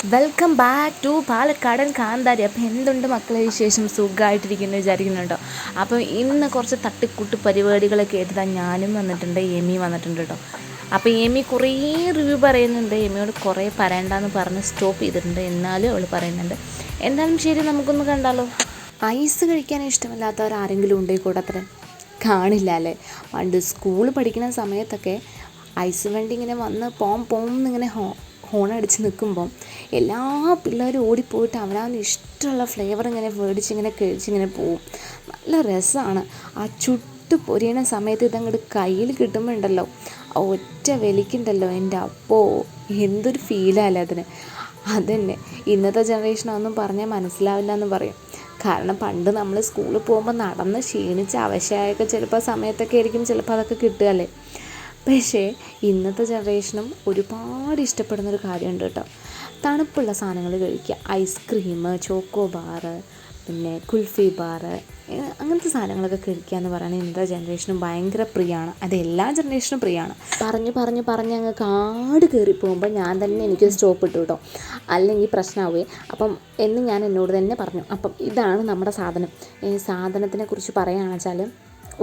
Welcome back to പാലക്കാടൻ കാന്താരി. അപ്പോൾ എന്തുണ്ട് മക്കളെ വിശേഷം? സുഖമായിട്ടിരിക്കുന്നു വിചാരിക്കുന്നുണ്ടോ? അപ്പോൾ ഇന്ന് കുറച്ച് തട്ടിക്കൂട്ട് പരിപാടികളൊക്കെ ആയിട്ട് ഞാനും വന്നിട്ടുണ്ട്, എമി വന്നിട്ടുണ്ട് കേട്ടോ. അപ്പോൾ എമി കുറേ റിവ്യൂ പറയുന്നുണ്ട്. എമിയോട് കുറേ പറയണ്ടെന്ന് പറഞ്ഞ് സ്റ്റോപ്പ് ചെയ്തിട്ടുണ്ട്, എന്നാലും അവൾ പറയുന്നുണ്ട്. എന്തായാലും ശരി, നമുക്കൊന്ന് കണ്ടാലോ. ഐസ് കഴിക്കാൻ ഇഷ്ടമില്ലാത്തവരാരെങ്കിലും ഉണ്ടെങ്കിൽ കൂടെ അത്ര കാണില്ല അല്ലേ? പണ്ട് സ്കൂൾ പഠിക്കുന്ന സമയത്തൊക്കെ ഐസ് വണ്ടി ഇങ്ങനെ വന്ന് പോന്നിങ്ങനെ ഹോണടിച്ച് നിൽക്കുമ്പം എല്ലാ പിള്ളേരും ഓടിപ്പോയിട്ട് അവനവന് ഇഷ്ടമുള്ള ഫ്ലേവർ ഇങ്ങനെ മേടിച്ചിങ്ങനെ കഴിച്ചിങ്ങനെ പോവും. നല്ല രസമാണ്. ആ ചുട്ട് പൊരിയണ സമയത്ത് ഇതങ്ങോട്ട് കയ്യിൽ കിട്ടുമ്പോൾ ഉണ്ടല്ലോ, ഒറ്റ വലിക്കുണ്ടല്ലോ, എൻ്റെ അപ്പോ എന്തൊരു ഫീലല്ലേ അതിന്. അതന്നെ ഇന്നത്തെ ജനറേഷനൊന്നും പറഞ്ഞാൽ മനസ്സിലാവില്ല എന്ന് പറയും. കാരണം പണ്ട് നമ്മൾ സ്കൂളിൽ പോകുമ്പോൾ നടന്ന് ക്ഷീണിച്ച് അവശയൊക്കെ ചിലപ്പോൾ സമയത്തൊക്കെ ആയിരിക്കും ചിലപ്പോൾ അതൊക്കെ കിട്ടുകയല്ലേ. പക്ഷേ ഇന്നത്തെ ജനറേഷനും ഒരുപാട് ഇഷ്ടപ്പെടുന്നൊരു കാര്യമുണ്ട് കേട്ടോ. തണുപ്പുള്ള സാധനങ്ങൾ കഴിക്കുക. ഐസ്ക്രീം, ചോക്കോ ബാറ്, പിന്നെ കുൽഫി ബാറ്, അങ്ങനത്തെ സാധനങ്ങളൊക്കെ കഴിക്കുക എന്ന് പറയുന്നത് ഇന്നത്തെ ജനറേഷനും ഭയങ്കര പ്രിയമാണ്. അത് എല്ലാ ജനറേഷനും പ്രിയമാണ്. പറഞ്ഞ് അങ്ങ് കാട് കയറി പോകുമ്പോൾ ഞാൻ തന്നെ എനിക്ക് സ്റ്റോപ്പ് ഇട്ടു കേട്ടോ, അല്ലെങ്കിൽ പ്രശ്നമാവുകയെ. അപ്പം എന്ന് ഞാൻ എന്നോട് തന്നെ പറഞ്ഞു. അപ്പം ഇതാണ് നമ്മുടെ സാധനം. ഈ സാധനത്തിനെ കുറിച്ച് പറയുകയാണെന്ന് വെച്ചാൽ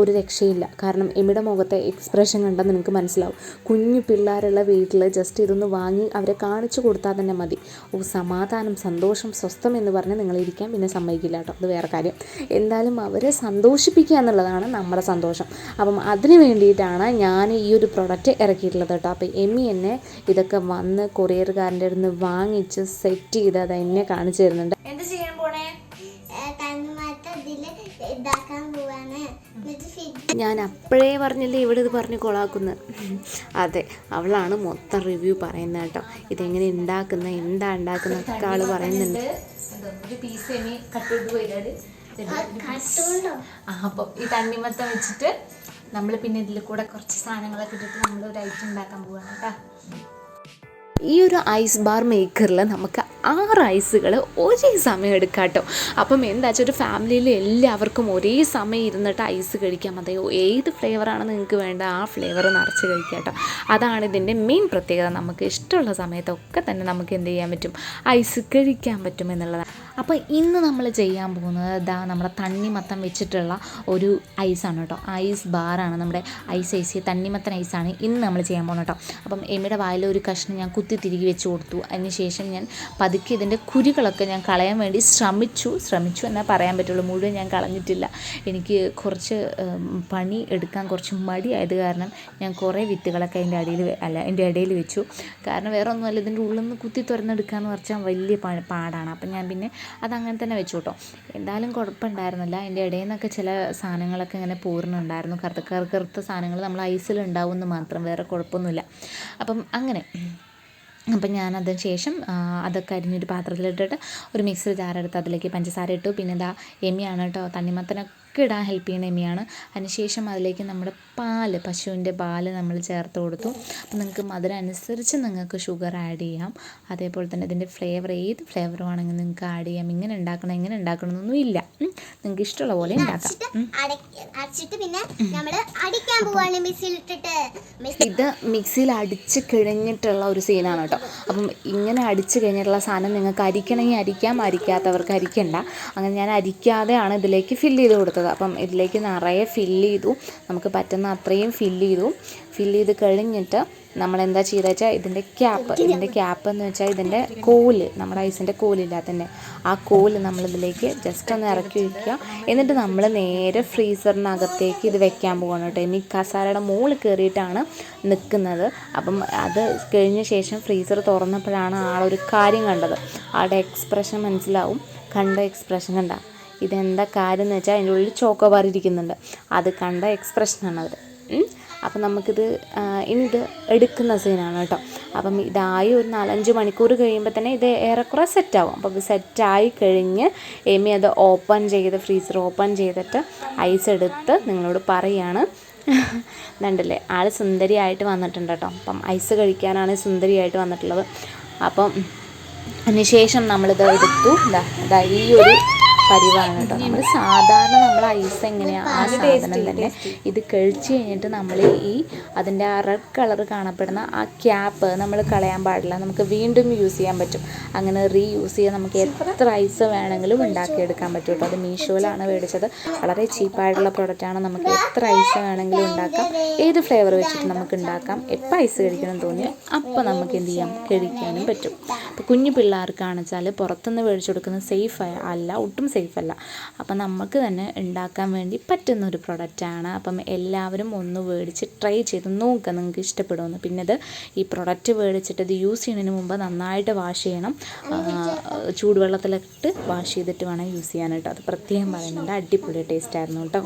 ഒരു രക്ഷയില്ല. കാരണം എമിയുടെ മുഖത്തെ എക്സ്പ്രഷൻ കണ്ടാൽ നിനക്ക് മനസ്സിലാവും. കുഞ്ഞു പിള്ളേരുള്ള വീട്ടിൽ ജസ്റ്റ് ഇതൊന്ന് വാങ്ങി അവരെ കാണിച്ചു കൊടുത്താൽ തന്നെ മതി. സമാധാനം, സന്തോഷം, സ്വസ്ഥം എന്ന് പറഞ്ഞ് നിങ്ങളിരിക്കാൻ പിന്നെ സമ്മതിക്കില്ല കേട്ടോ, അത് വേറെ കാര്യം. എന്തായാലും അവരെ സന്തോഷിപ്പിക്കുക എന്നുള്ളതാണ് നമ്മുടെ സന്തോഷം. അപ്പം അതിന് വേണ്ടിയിട്ടാണ് ഞാൻ ഈ ഒരു പ്രൊഡക്റ്റ് ഇറക്കിയിട്ടുള്ളത് കേട്ടോ. അപ്പോൾ എമി എന്നെ ഇതൊക്കെ വന്ന് കൊറിയറുകാരൻ്റെ അടുത്ത് വാങ്ങിച്ച് സെറ്റ് ചെയ്ത് അത് എന്നെ കാണിച്ചു തരുന്നുണ്ട്. എന്ത് ചെയ്യാൻ പോണേ? ഞാൻ അപ്പോഴേ പറഞ്ഞില്ലേ ഇവിടെ ഇത് പറഞ്ഞ് കൊളാക്കുന്നു. അതെ, അവളാണ് മൊത്തം റിവ്യൂ പറയുന്നത് കേട്ടോ. ഇതെങ്ങനെ എന്താ ഉണ്ടാക്കുന്ന ആൾ പറയുന്നുണ്ട്. അപ്പം ഈ തണ്ണിമത്തം വെച്ചിട്ട് നമ്മൾ പിന്നെ ഇതിൽ കൂടെ കുറച്ച് സാധനങ്ങളൊക്കെ ഇട്ടിട്ട് നമ്മളൊരു ഐറ്റം ഉണ്ടാക്കാൻ പോവാണ് കേട്ടോ. ഈ ഒരു ഐസ് ബാർ മേക്കറിൽ നമുക്ക് 6 ഐസുകൾ ഒരേ സമയം എടുക്കാം കേട്ടോ. അപ്പം എന്താ വെച്ചാൽ ഒരു ഫാമിലിയിൽ എല്ലാവർക്കും ഒരേ സമയം ഇരുന്നിട്ട് ഐസ് കഴിക്കാം. അതെയോ ഏത് ഫ്ലേവറാണ് നിങ്ങൾക്ക് വേണ്ട ആ ഫ്ലേവർ നിറച്ച് കഴിക്കാം കേട്ടോ. അതാണ് ഇതിൻ്റെ മെയിൻ പ്രത്യേകത. നമുക്ക് ഇഷ്ടമുള്ള സമയത്തൊക്കെ തന്നെ നമുക്ക് എന്ത് ചെയ്യാൻ പറ്റും, ഐസ് കഴിക്കാൻ പറ്റും എന്നുള്ളതാണ്. അപ്പോൾ ഇന്ന് നമ്മൾ ചെയ്യാൻ പോകുന്നത് നമ്മുടെ തണ്ണിമത്തം വെച്ചിട്ടുള്ള ഒരു ഐസാണ് കേട്ടോ. ഐസ് ബാറാണ്, നമ്മുടെ ഐസ് തണ്ണിമത്തൻ ഐസാണ് ഇന്ന് നമ്മൾ ചെയ്യാൻ പോകുന്നത് കേട്ടോ. അപ്പം എമിയുടെ വായിൽ ഒരു കഷ്ണം ഞാൻ കുത്തി തിരികെ വെച്ച് കൊടുത്തു. അതിനുശേഷം ഞാൻ പതുക്കെ ഇതിൻ്റെ കുരുകളൊക്കെ ഞാൻ കളയാൻ വേണ്ടി ശ്രമിച്ചു എന്നാൽ പറയാൻ പറ്റുള്ളൂ. മുഴുവൻ ഞാൻ കളഞ്ഞിട്ടില്ല. എനിക്ക് കുറച്ച് പണി എടുക്കാൻ കുറച്ച് മടിയായത് കാരണം ഞാൻ കുറേ വിത്തുകളൊക്കെ എൻ്റെ ഇടയിൽ വെച്ചു. കാരണം വേറെ ഒന്നുമല്ല, ഇതിൻ്റെ ഉള്ളിൽ നിന്ന് കുത്തി തുറന്നെടുക്കാമെന്ന് പറഞ്ഞാൽ വലിയ പാടാണ്. അപ്പം ഞാൻ പിന്നെ അതങ്ങനെ തന്നെ വെച്ചു കേട്ടോ. എന്തായാലും കുഴപ്പമുണ്ടായിരുന്നില്ല. എൻ്റെ ഇടയിൽ നിന്നൊക്കെ ചില സാധനങ്ങളൊക്കെ ഇങ്ങനെ പോരുന്നുണ്ടായിരുന്നു. കറുത്ത സാധനങ്ങൾ നമ്മൾ ഐസിലുണ്ടാവുമെന്ന് മാത്രം, വേറെ കുഴപ്പമൊന്നുമില്ല. അപ്പം അങ്ങനെ അപ്പം ഞാനതിന് ശേഷം അതൊക്കെ അരിഞ്ഞൊരു പാത്രത്തിലിട്ടിട്ട് ഒരു മിക്സർ ജാറെടുത്ത് അതിലേക്ക് പഞ്ചസാര ഇട്ടു. പിന്നെ എമിയാണ് കേട്ടോ തണ്ണിമത്തനൊക്കെ ഇടാൻ ഹെൽപ്പ് ചെയ്യുന്ന എമിയാണ്. അതിനുശേഷം അതിലേക്ക് നമ്മുടെ പശുവിൻ്റെ പാല് നമ്മൾ ചേർത്ത് കൊടുത്തു. അപ്പം നിങ്ങൾക്ക് മധുരം അനുസരിച്ച് നിങ്ങൾക്ക് ഷുഗർ ആഡ് ചെയ്യാം. അതേപോലെ തന്നെ ഇതിൻ്റെ ഫ്ലേവർ ഏത് ഫ്ലേവർ വേണമെങ്കിൽ നിങ്ങൾക്ക് ആഡ് ചെയ്യാം. ഇങ്ങനെ ഉണ്ടാക്കണമെന്നൊന്നും ഇല്ല, നിങ്ങൾക്ക് ഇഷ്ടമുള്ള പോലെ ഉണ്ടാക്കാം. ഇത് മിക്സിയിൽ അടിച്ച് കഴിഞ്ഞിട്ടുള്ള ഒരു സീനാണ് കേട്ടോ. അപ്പം ഇങ്ങനെ അടിച്ച് കഴിഞ്ഞിട്ടുള്ള സാധനം നിങ്ങൾക്ക് അരിക്കണമെങ്കിൽ അരിക്കാം, അരിക്കാത്തവർക്ക് അരിക്കണ്ട. അങ്ങനെ ഞാൻ അരിക്കാതെയാണ് ഇതിലേക്ക് ഫില്ല് ചെയ്ത് കൊടുത്തത്. അപ്പം ഇതിലേക്ക് നിറയെ ഫില്ല് ചെയ്തു, നമുക്ക് പറ്റുന്ന അത്രയും ഫില്ല് ചെയ്ത് കഴിഞ്ഞിട്ട് നമ്മളെന്താ ചെയ്തതെന്ന് വെച്ചാൽ ഇതിൻ്റെ ക്യാപ്പ് എന്ന് വെച്ചാൽ ഇതിൻ്റെ കോല്, നമ്മുടെ ഐസിൻ്റെ കോലില്ലാത്തതിൻ്റെ ആ കോല് നമ്മളിതിലേക്ക് ജസ്റ്റ് ഒന്ന് ഇറക്കി വയ്ക്കുക. എന്നിട്ട് നമ്മൾ നേരെ ഫ്രീസറിനകത്തേക്ക് ഇത് വെക്കാൻ പോകണം കേട്ടോ. ഇനി കസാരയുടെ മുകളിൽ കയറിയിട്ടാണ് നിൽക്കുന്നത്. അപ്പം അത് കഴിഞ്ഞ ശേഷം ഫ്രീസർ തുറന്നപ്പോഴാണ് ആളൊരു കാര്യം കണ്ടത്. ആളുടെ എക്സ്പ്രഷൻ മനസ്സിലാവും. കണ്ട എക്സ്പ്രഷൻ കണ്ട, ഇതെന്താ കാര്യം എന്ന് വെച്ചാൽ അതിൻ്റെ ഉള്ളിൽ ചോക്കോബാർ ഇരിക്കുന്നുണ്ട്. അത് കണ്ട എക്സ്പ്രഷനാണ് അത്. അപ്പം നമുക്കിത് ഇനി ഇത് എടുക്കുന്ന സീനാണ് കേട്ടോ. അപ്പം ഇതായി ഒരു 4-5 മണിക്കൂർ കഴിയുമ്പോൾ തന്നെ ഇത് ഏറെക്കുറെ സെറ്റാവും. അപ്പം ഇത് സെറ്റായി കഴിഞ്ഞ് എമി അത് ഫ്രീസർ ഓപ്പൺ ചെയ്തിട്ട് ഐസ് എടുത്ത് നിങ്ങളോട് പറയുകയാണ്. കണ്ടില്ലേ, ആൾ സുന്ദരിയായിട്ട് വന്നിട്ടുണ്ട് കേട്ടോ. അപ്പം ഐസ് കഴിക്കാനാണ് സുന്ദരിയായിട്ട് വന്നിട്ടുള്ളത്. അപ്പം അതിനുശേഷം നമ്മളിത് എടുത്തു. ഈ ഒരു പരിവാണ് കേട്ടോ. നമ്മൾ സാധാരണ നമ്മൾ ഐസ് എങ്ങനെയാണ് ആ സാധനം തന്നെ ഇത് കഴിച്ച് കഴിഞ്ഞിട്ട് നമ്മൾ അതിൻ്റെ ആ റെഡ് കളർ കാണപ്പെടുന്ന ആ ക്യാപ്പ് നമ്മൾ കളയാൻ പാടില്ല. നമുക്ക് വീണ്ടും യൂസ് ചെയ്യാൻ പറ്റും. അങ്ങനെ റീയൂസ് ചെയ്യാൻ നമുക്ക് എത്ര ഐസ് വേണമെങ്കിലും ഉണ്ടാക്കിയെടുക്കാൻ പറ്റും കേട്ടോ. അത് മീഷോയിലാണ് മേടിച്ചത്. വളരെ ചീപ്പായിട്ടുള്ള പ്രൊഡക്റ്റാണ്. നമുക്ക് എത്ര ഐസ് വേണമെങ്കിലും ഉണ്ടാക്കാം. ഏത് ഫ്ലേവർ വെച്ചിട്ട് നമുക്ക് ഉണ്ടാക്കാം. എപ്പോൾ ഐസ് കഴിക്കണം തോന്നിയോ അപ്പോൾ നമുക്ക് എന്ത് ചെയ്യാം, കഴിക്കാനും പറ്റും. അപ്പോൾ കുഞ്ഞു പിള്ളേർക്കാണെന്ന് വെച്ചാൽ പുറത്തുനിന്ന് മേടിച്ചു കൊടുക്കുന്നത് സേഫ് അല്ല, ഒട്ടും സേഫ് അല്ല. അപ്പം നമുക്ക് തന്നെ ഉണ്ടാക്കാൻ വേണ്ടി പറ്റുന്നൊരു പ്രൊഡക്റ്റാണ്. അപ്പം എല്ലാവരും ഒന്ന് മേടിച്ച് ട്രൈ ചെയ്ത് നോക്കുക, നിങ്ങൾക്ക് ഇഷ്ടപ്പെടുമെന്ന്. പിന്നെ ഈ പ്രൊഡക്റ്റ് മേടിച്ചിട്ട് ഇത് യൂസ് ചെയ്യുന്നതിന് മുമ്പ് നന്നായിട്ട് വാഷ് ചെയ്യണം. ചൂടുവെള്ളത്തിലിട്ട് വാഷ് ചെയ്തിട്ട് വേണം യൂസ് ചെയ്യാനായിട്ട്. അത് പ്രത്യേകം പറയുന്നുണ്ട്. അടിപൊളി ടേസ്റ്റ് ആയിരുന്നു കേട്ടോ.